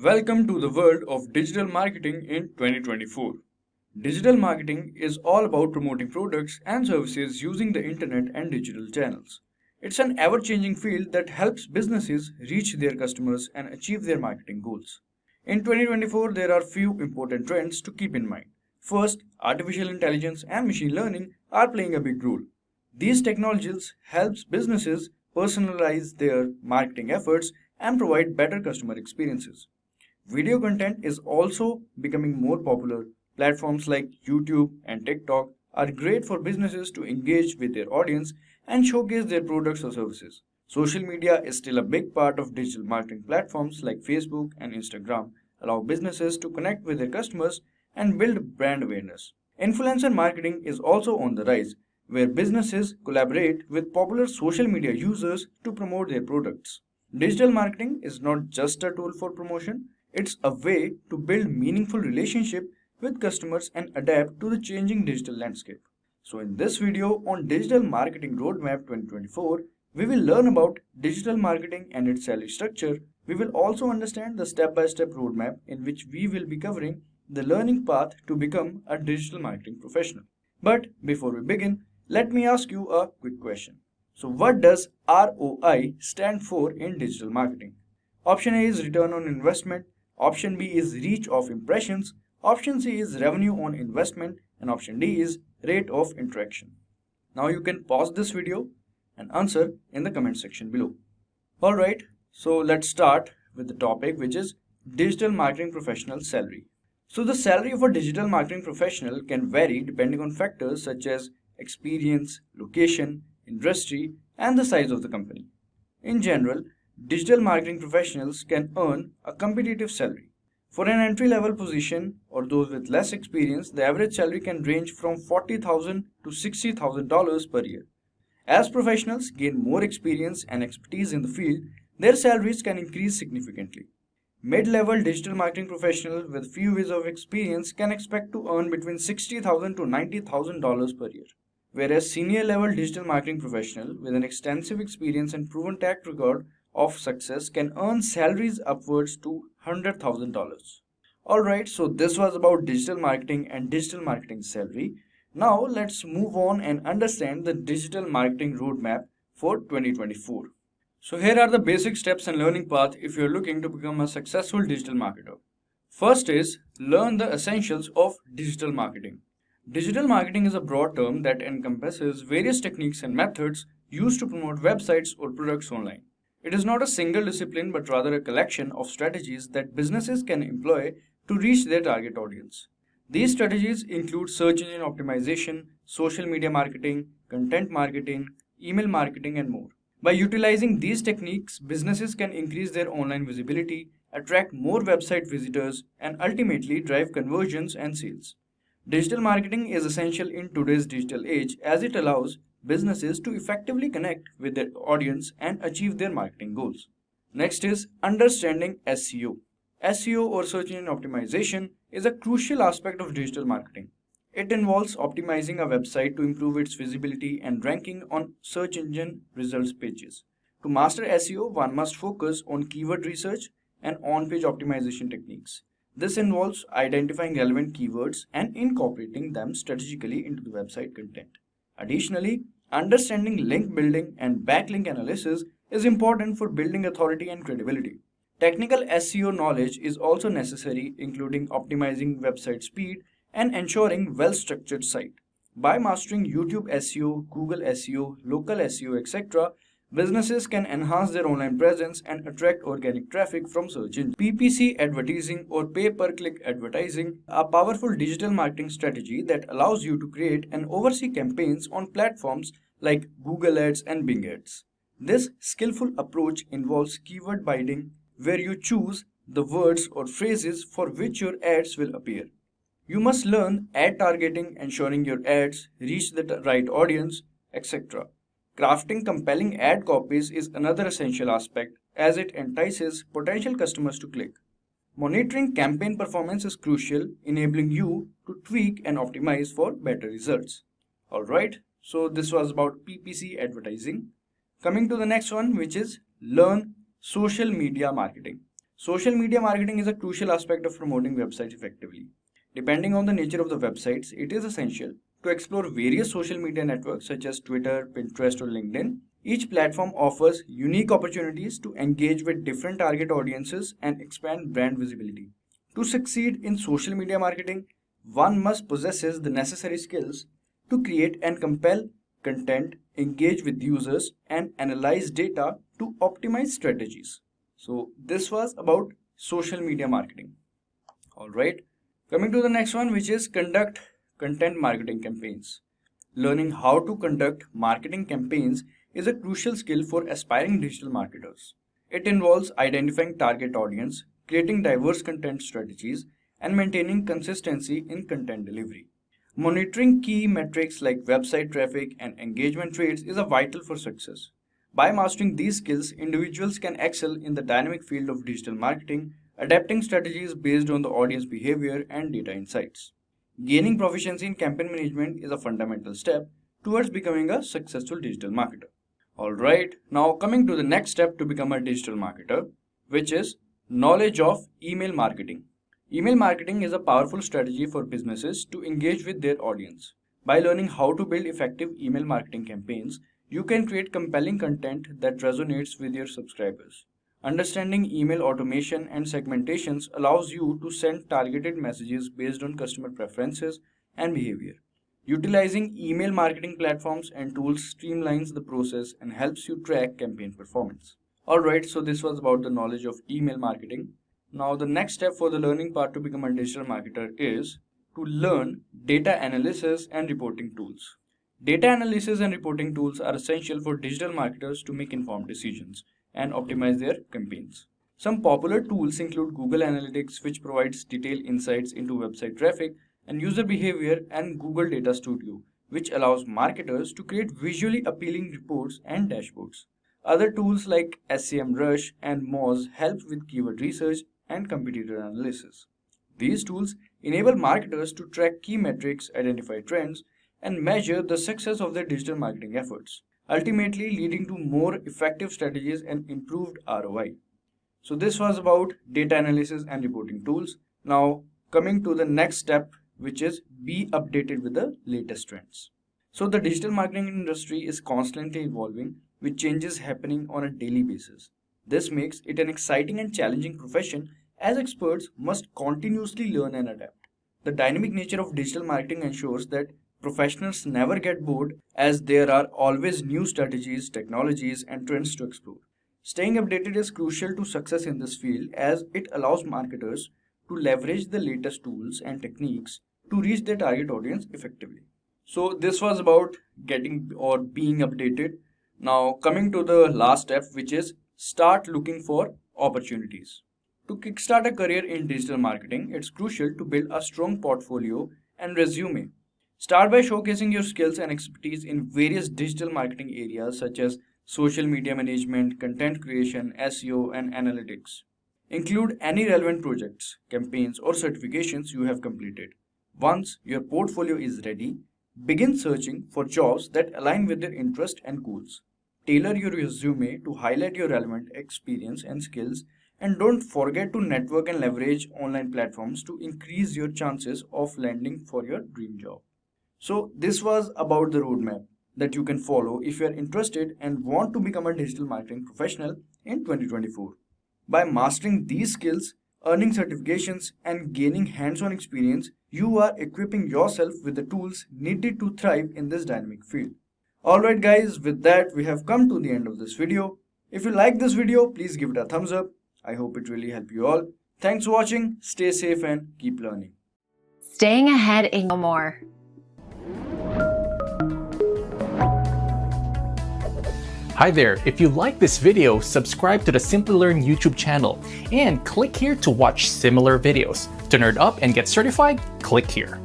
Welcome to the world of digital marketing in 2024. Digital marketing is all about promoting products and services using the internet and digital channels. It's an ever changing field that helps businesses reach their customers and achieve their marketing goals. In 2024, there are few important trends to keep in mind. First, artificial intelligence and machine learning are playing a big role. These technologies helps businesses personalize their marketing efforts and provide better customer experiences. Video content is also becoming more popular. Platforms like YouTube and TikTok are great for businesses to engage with their audience and showcase their products or services. Social media is still a big part of digital marketing. Platforms like Facebook and Instagram allow businesses to connect with their customers and build brand awareness. Influencer marketing is also on the rise, where businesses collaborate with popular social media users to promote their products. Digital marketing is not just a tool for promotion, it's a way to build meaningful relationship with customers and adapt to the changing digital landscape. So in this video on Digital Marketing Roadmap 2024, we will learn about digital marketing and its salary structure. We will also understand the step-by-step roadmap in which we will be covering the learning path to become a digital marketing professional. But before we begin, let me ask you a quick question. So what does ROI stand for in digital marketing? Option A is return on investment, option B is reach of impressions, option C is revenue on investment, and option D is rate of interaction. Now you can pause this video and answer in the comment section below. Alright, so let's start with the topic, which is digital marketing professional salary. So the salary of a digital marketing professional can vary depending on factors such as experience, location, industry, and the size of the company. In general, digital marketing professionals can earn a competitive salary. For an entry-level position or those with less experience, the average salary can range from $40,000 to $60,000 per year. As professionals gain more experience and expertise in the field, their salaries can increase significantly. Mid-level digital marketing professionals with few years of experience can expect to earn between $60,000 to $90,000 per year, whereas senior-level digital marketing professional with an extensive experience and proven track record of success can earn salaries upwards to $100,000. Alright, so this was about digital marketing and digital marketing salary. Now let's move on and understand the digital marketing roadmap for 2024. So here are the basic steps and learning path if you're looking to become a successful digital marketer. First is learn the essentials of digital marketing. Digital marketing is a broad term that encompasses various techniques and methods used to promote websites or products online. It is not a single discipline but rather a collection of strategies that businesses can employ to reach their target audience. These strategies include search engine optimization, social media marketing, content marketing, email marketing, and more. By utilizing these techniques, businesses can increase their online visibility, attract more website visitors, and ultimately drive conversions and sales. Digital marketing is essential in today's digital age as it allows businesses to effectively connect with their audience and achieve their marketing goals. Next is understanding SEO. SEO or search engine optimization is a crucial aspect of digital marketing. It involves optimizing a website to improve its visibility and ranking on search engine results pages. To master SEO, one must focus on keyword research and on-page optimization techniques. This involves identifying relevant keywords and incorporating them strategically into the website content. Additionally, understanding link building and backlink analysis is important for building authority and credibility. Technical SEO knowledge is also necessary, including optimizing website speed and ensuring well-structured site. By mastering YouTube SEO, Google SEO, local SEO, etc., businesses can enhance their online presence and attract organic traffic from search engines. PPC advertising or pay-per-click advertising, a powerful digital marketing strategy that allows you to create and oversee campaigns on platforms like Google Ads and Bing Ads. This skillful approach involves keyword bidding, where you choose the words or phrases for which your ads will appear. You must learn ad targeting, ensuring your ads reach the right audience, etc. Crafting compelling ad copies is another essential aspect as it entices potential customers to click. Monitoring campaign performance is crucial, enabling you to tweak and optimize for better results. Alright, so this was about PPC advertising. Coming to the next one, which is learn social media marketing. Social media marketing is a crucial aspect of promoting websites effectively. Depending on the nature of the websites, it is essential to explore various social media networks such as Twitter, Pinterest, or LinkedIn. Each platform offers unique opportunities to engage with different target audiences and expand brand visibility. To succeed in social media marketing, one must possess the necessary skills to create and compel content, engage with users, and analyze data to optimize strategies. So, this was about social media marketing. Alright, coming to the next one, which is conduct content marketing campaigns. Learning how to conduct marketing campaigns is a crucial skill for aspiring digital marketers. It involves identifying target audience, creating diverse content strategies, and maintaining consistency in content delivery. Monitoring key metrics like website traffic and engagement rates is vital for success. By mastering these skills, individuals can excel in the dynamic field of digital marketing, adapting strategies based on the audience behavior and data insights. Gaining proficiency in campaign management is a fundamental step towards becoming a successful digital marketer. Alright, now coming to the next step to become a digital marketer, which is knowledge of email marketing. Email marketing is a powerful strategy for businesses to engage with their audience. By learning how to build effective email marketing campaigns, you can create compelling content that resonates with your subscribers. Understanding email automation and segmentations allows you to send targeted messages based on customer preferences and behavior. Utilizing email marketing platforms and tools streamlines the process and helps you track campaign performance. Alright, so this was about the knowledge of email marketing. Now the next step for the learning part to become a digital marketer is to learn data analysis and reporting tools. Data analysis and reporting tools are essential for digital marketers to make informed decisions and optimize their campaigns. Some popular tools include Google Analytics, which provides detailed insights into website traffic and user behavior, and Google Data Studio, which allows marketers to create visually appealing reports and dashboards. Other tools like SEMrush and Moz help with keyword research and competitor analysis. These tools enable marketers to track key metrics, identify trends, and measure the success of their digital marketing efforts, ultimately leading to more effective strategies and improved ROI. So this was about data analysis and reporting tools. Now coming to the next step, which is be updated with the latest trends. So the digital marketing industry is constantly evolving with changes happening on a daily basis. This makes it an exciting and challenging profession as experts must continuously learn and adapt. The dynamic nature of digital marketing ensures that professionals never get bored as there are always new strategies, technologies, and trends to explore. Staying updated is crucial to success in this field as it allows marketers to leverage the latest tools and techniques to reach their target audience effectively. So this was about getting or being updated. Now coming to the last step, which is start looking for opportunities. To kickstart a career in digital marketing, it's crucial to build a strong portfolio and resume. Start by showcasing your skills and expertise in various digital marketing areas such as social media management, content creation, SEO, and analytics. Include any relevant projects, campaigns, or certifications you have completed. Once your portfolio is ready, begin searching for jobs that align with your interest and goals. Tailor your resume to highlight your relevant experience and skills, and don't forget to network and leverage online platforms to increase your chances of landing for your dream job. So this was about the roadmap that you can follow if you are interested and want to become a digital marketing professional in 2024. By mastering these skills, earning certifications, and gaining hands-on experience, you are equipping yourself with the tools needed to thrive in this dynamic field. Alright guys, with that we have come to the end of this video. If you like this video, please give it a thumbs up. I hope it really helped you all. Thanks for watching, stay safe and keep learning. Staying ahead in no more. Hi there, if you like this video, subscribe to the Simplilearn YouTube channel and click here to watch similar videos. To nerd up and get certified, click here.